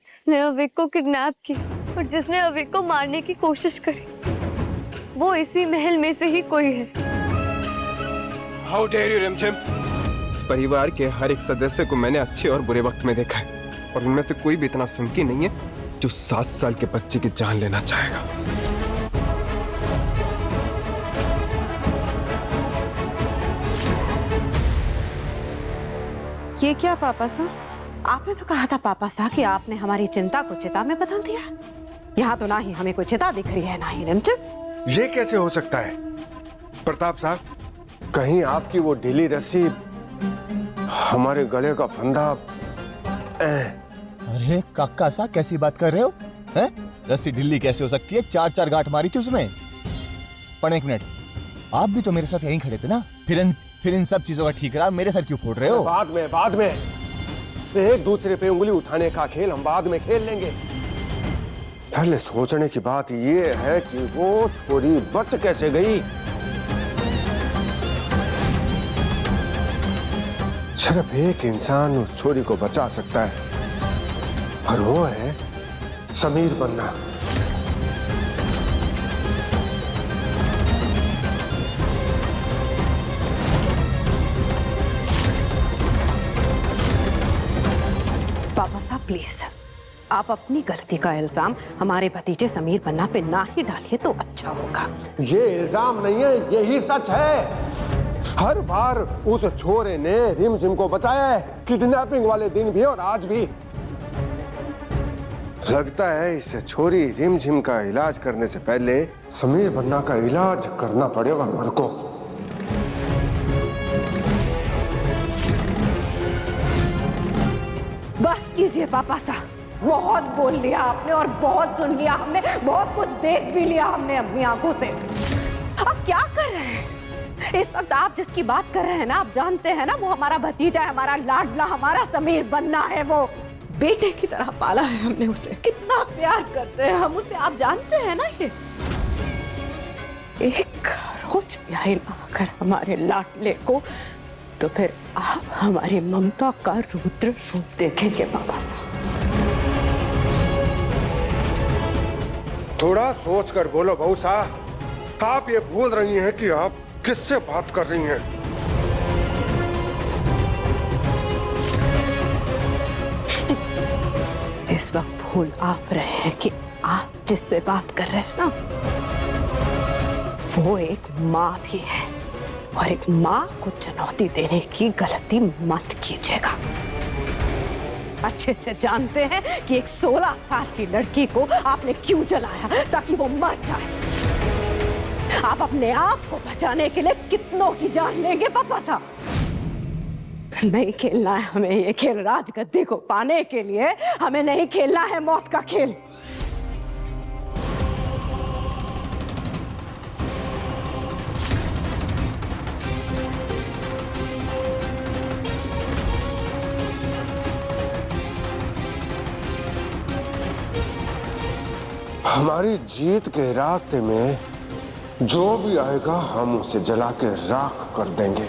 जिसने अविक को किडनैप किया और जिसने अविक को मारने की कोशिश करी, वो इसी महल में से ही कोई है। How dare you, रिमझिम? इस परिवार के हर एक सदस्य को मैंने अच्छे और बुरे वक्त में देखा है, और उनमें से कोई भी इतना सिमकी नहीं है जो 7 साल के बच्चे की जान लेना चाहेगा। ये क्या पापा साहब? आपने तो कहा था पापा साहब कि आपने हमारी चिंता को चिता में बदल दिया। यहाँ तो ना ही हमें कोई चिता दिख रही है, ना ही रिमझिम। ये कैसे हो सकता है प्रताप साहब? कहीं आपकी वो ढीली रस्सी हमारे गले का फंदा? अरे काका सा कैसी बात कर रहे हो? हैं? रस्सी ढीली कैसे हो सकती है? 4-4 गांठ मारी थी उसमें। पर एक मिनट, आप भी तो मेरे साथ यहीं खड़े थे ना? फिर इन सब चीजों का ठीक रहा, मेरे सर क्यों फोड़ रहे हो? बाद में एक दूसरे पे उंगली उठाने का खेल हम बाद में खेल लेंगे। पहले सोचने की बात ये है कि वो छोरी बच कैसे गई। सिर्फ एक इंसान उस छोरी को बचा सकता है, और वो है समीर बन्ना। पापा साहब प्लीज, आप अपनी गलती का इल्जाम हमारे भतीजे समीर बन्ना पे ना ही डालिए तो अच्छा होगा। ये इल्जाम नहीं है, यही सच है। हर बार उस छोरे ने रिमझिम को बचाया है, किडनैपिंग वाले दिन भी और आज भी। लगता है इस छोरी रिमझिम का इलाज करने से पहले समीर बन्ना का इलाज करना पड़ेगा मेरे को। बस कीजिए पापा साहब, बहुत बोल लिया आपने और बहुत सुन लिया हमने, बहुत कुछ देख भी लिया हमने अपनी आंखों से। आप क्या कर रहे हैं इस वक्त? आप जिसकी बात कर रहे हैं ना, आप जानते हैं ना, वो हमारा भतीजा है, हमारा लाडला, हमारा समीर बन्ना है। वो बेटे की तरह पाला है हमने उसे, कितना प्यार करते हैं हम उसे, आप जानते हैं ना। ये एक रोज प्यार ना अगर हमारे लाडले को, तो फिर आप हमारी ममता का रुद्र रूप देखेंगे पापा साहब। थोड़ा सोच कर बोलो बहू साहब, आप ये भूल रही हैं कि आप किससे बात कर रही हैं। इस वक्त भूल आप रहे हैं कि आप जिससे बात कर रहे हैं ना, वो एक माँ भी है, और एक माँ को चुनौती देने की गलती मत कीजिएगा। अच्छे से जानते हैं कि एक 16 साल की लड़की को आपने क्यों जलाया, ताकि वो मर जाए। आप अपने आप को बचाने के लिए कितनों की जान लेंगे पापा साहब? नहीं खेलना है हमें ये खेल, राजगद्दी को पाने के लिए हमें नहीं खेलना है मौत का खेल। हमारी जीत के रास्ते में जो भी आएगा हम उसे जला के राख कर देंगे,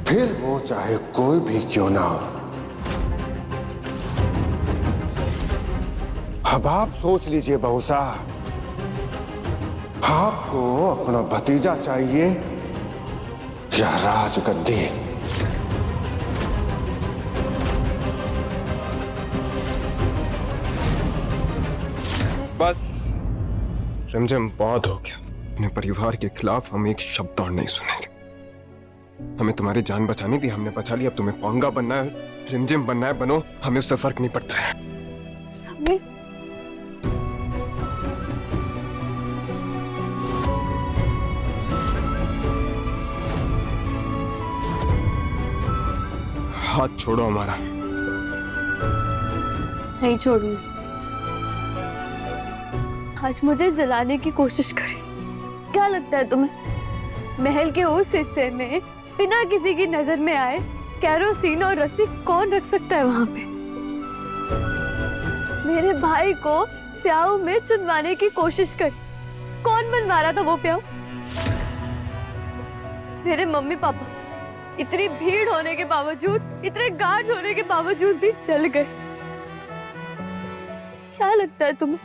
फिर वो चाहे कोई भी क्यों ना हो। अब आप सोच लीजिए बहू साहब, आपको अपना भतीजा चाहिए या राजगद्दी? बस रिमझिम, बहुत हो गया। अपने परिवार के खिलाफ हम एक शब्द और नहीं सुनेंगे। हमें तुम्हारी जान बचानी थी, हमने बचा ली। अब तुम्हें पांगा बनना है, रिमझिम बनना है, बनो, हमें उससे फर्क नहीं पड़ता है। समीर, हाथ छोड़ो हमारा। नहीं छोड़ूंगी। आज मुझे जलाने की कोशिश करी। क्या लगता है तुम्हें, महल के उस हिस्से में बिना किसी की नजर में आए केरोसिन और रस्सी कौन रख सकता है वहां पे? मेरे भाई को प्याऊ में चुनवाने की कोशिश करी। कौन बनवा रहा था वो प्याऊ? मेरे मम्मी पापा, इतनी भीड़ होने के बावजूद, इतने गार्ड होने के बावजूद भी चल गए। क्या लगता है तुम्हें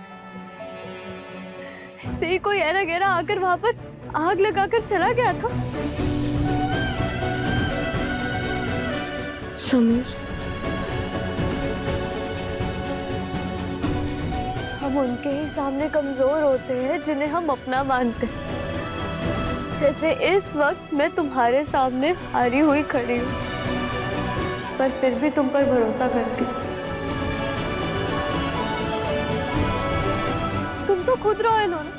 ऐसे ही कोई ऐरा गैरा आकर वहां पर आग लगाकर चला गया था? समीर, हम उनके ही सामने कमजोर होते हैं जिन्हें हम अपना मानते हैं। जैसे इस वक्त मैं तुम्हारे सामने हारी हुई खड़ी हूँ, पर फिर भी तुम पर भरोसा करती हूँ। तुम तो खुद रॉयल हो ना,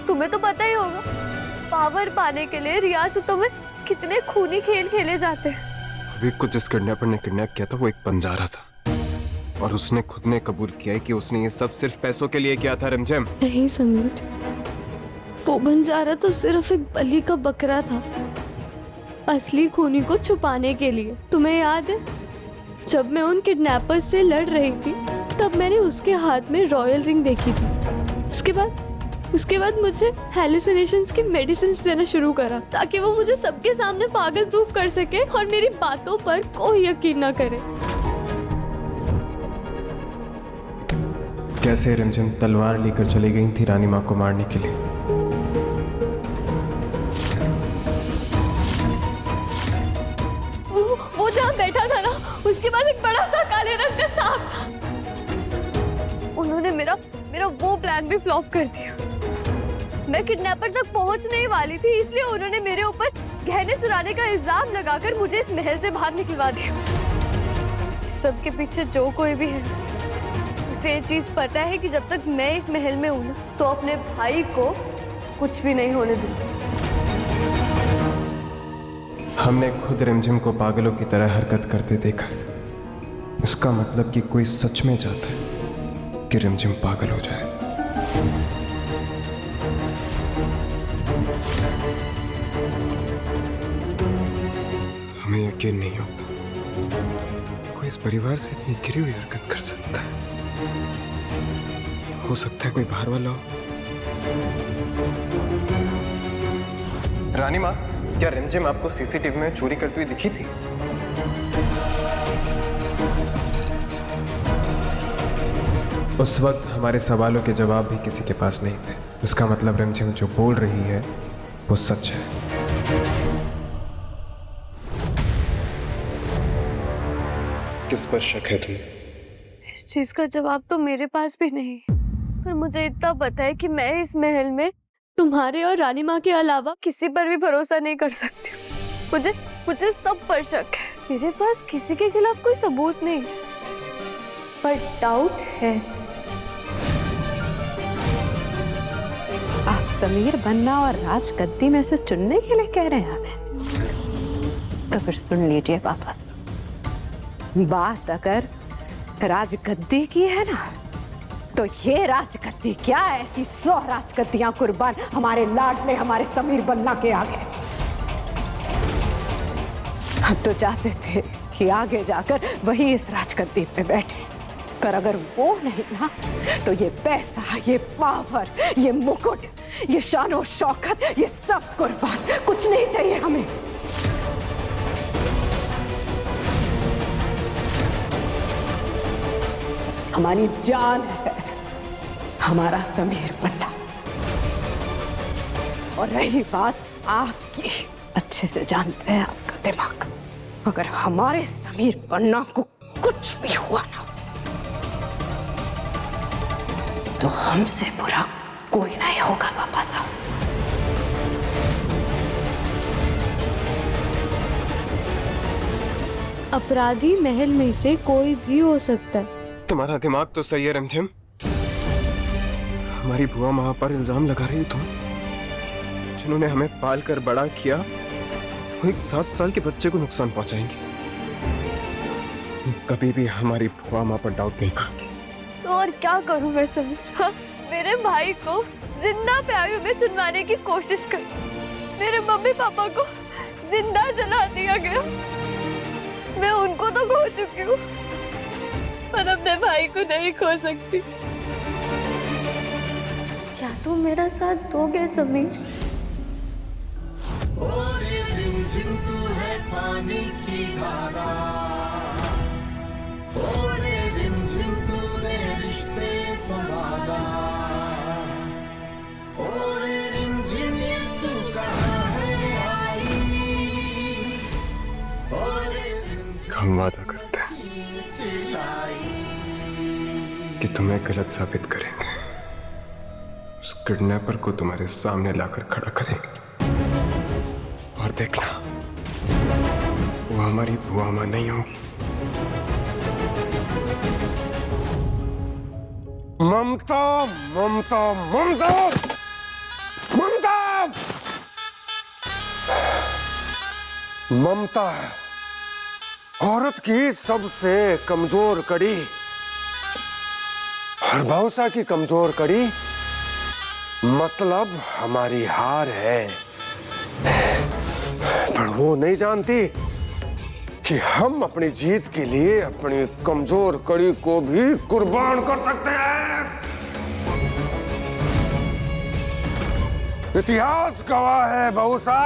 तुम्हें तो पता ही होगा पावर पाने के लिए रियासतों में कितने खूनी खेल खेले जाते हैं। विक को जिस किडनैपर ने किडनैप किया था वो एक बंजारा था, और उसने खुद ने कबूल किया है कि उसने ये सब सिर्फ पैसों के लिए किया था। रिमझिम, नहीं समीर, वो बंजारा तो सिर्फ एक बलि का बकरा था, असली खूनी को छुपाने के लिए। तुम्हें याद है जब मैं उन किडनैपर्स से लड़ रही थी तब मैंने उसके हाथ में रॉयल रिंग देखी थी। उसके बाद मुझे हेलुसिनेशंस की मेडिसिन देना शुरू करा ताकि वो मुझे सबके सामने पागल प्रूफ कर सके और मेरी बातों पर कोई यकीन ना करे। कैसे रिमझिम तलवार लेकर चली गई थी रानी माँ को मारने के लिए। वो जहाँ बैठा था ना, उसके पास एक बड़ा सा काले रंग का सांप था। उन्होंने मेरा वो प्लान भी फ्लॉप कर दिया। मैं किडनैपर तक पहुंचने ही वाली थी, इसलिए उन्होंने मेरे ऊपर गहने चुराने का इल्जाम लगाकर मुझे इस महल से बाहर निकलवा दिया। सबके पीछे जो कोई भी है उसे ये चीज पता है कि जब तक मैं इस महल में हूं ना, तो अपने भाई को कुछ भी नहीं होने दूंगी। हमने खुद रिमझिम को पागलों की तरह हरकत करते देखा। इसका मतलब कि कोई सच में चाहता है कि रिमझिम पागल हो जाए। हमें यकीन नहीं होता कोई इस परिवार से इतनी गिरी हुई हरकत कर सकता है। हो सकता है कोई बाहर वाला हो। रानी माँ, क्या रिमझिम आपको सीसीटीवी में चोरी करती हुई दिखी थी? उस वक्त हमारे सवालों के जवाब भी किसी के पास नहीं थे। इसका मतलब रिमझिम जो बोल रही है वो सच है। किस पर शक है तुम्हें? इस चीज का जवाब तो मेरे पास भी नहीं, पर मुझे इतना पता है कि मैं इस महल में तुम्हारे और रानी माँ के अलावा किसी पर भी भरोसा नहीं कर सकती हूँ। मुझे सब पर शक है। मेरे पास किसी के खिलाफ कोई सबूत नहीं, पर डाउट है। आप समीर बनना और राजगद्दी में से चुनने के लिए कह रहे हैं हमें? तो फिर सुन लीजिए वापस। बात अगर राजगद्दी की है ना, तो ये राजगद्दी क्या, ऐसी 100 राजगद्दियां कुर्बान हमारे लाडले हमारे समीर बन्ना के आगे। हम तो चाहते थे कि आगे जाकर वही इस राजगद्दी पे बैठे, पर अगर वो नहीं ना, तो ये पैसा, ये पावर, ये मुकुट, ये शान और शौकत, ये सब कुर्बान। कुछ नहीं चाहिए हमें। हमारी जान है हमारा समीर बन्ना। और रही बात आपकी, अच्छे से जानते हैं आपका दिमाग। अगर हमारे समीर बन्ना को कुछ भी हुआ ना, तो हमसे बुरा कोई नहीं होगा पापा साहब। अपराधी महल में से कोई भी हो सकता है। तुम्हारा दिमाग तो सही है रिमझिम। हमारी बुआ माँ पर इल्जाम लगा रही हो तुम, जिन्होंने हमें पाल कर बड़ा किया, वो एक 7 साल के बच्चे को नुकसान पहुंचाएंगे। तुम कभी भी हमारी बुआ माँ पर डाउट नहीं करोगी। तो और क्या करूं मैं समीर? हाँ, मेरे भाई को जिंदा प्यायु में चुनवाने की कोशिश कर, मेरे मम्मी पापा को जिंदा जला दिया गया। मैं उनको तो खो चुकी हूँ, पर अपने भाई को नहीं खो सकती। क्या तुम मेरा साथ दोगे समीर? पानी की धारा, ओरे रिमझिम तूने रिश्ते संभाला, ओरे रिमझिम ये तू कहाँ है आई, ओरे रिमझिम हम वादा करते हैं कि तुम्हें गलत साबित करेंगे, उस किडनैपर को तुम्हारे सामने लाकर खड़ा करेंगे, और देखना वो हमारी बुआ मां नहीं होगी। ममता ममता ममता ममता ममता है औरत की सबसे कमजोर कड़ी, और बहुसा की कमजोर कड़ी मतलब हमारी हार है। पर वो नहीं जानती कि हम अपनी जीत के लिए अपनी कमजोर कड़ी को भी कुर्बान कर सकते हैं। इतिहास गवाह है बहुसा,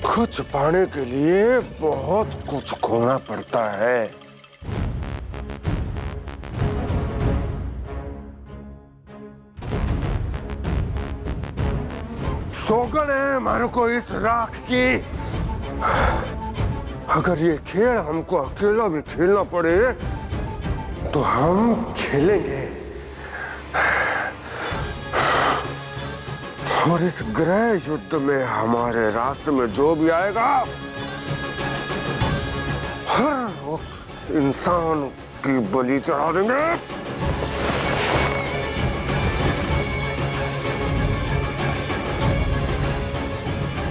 कुछ पाने के लिए बहुत कुछ खोना पड़ता है। सौगन है हमारे को इस राख की, अगर ये खेल हमको अकेला भी खेलना पड़े तो हम खेलेंगे। और इस ग्रह युद्ध में हमारे रास्ते में जो भी आएगा, हर उस इंसान की बलि चढ़ा देंगे।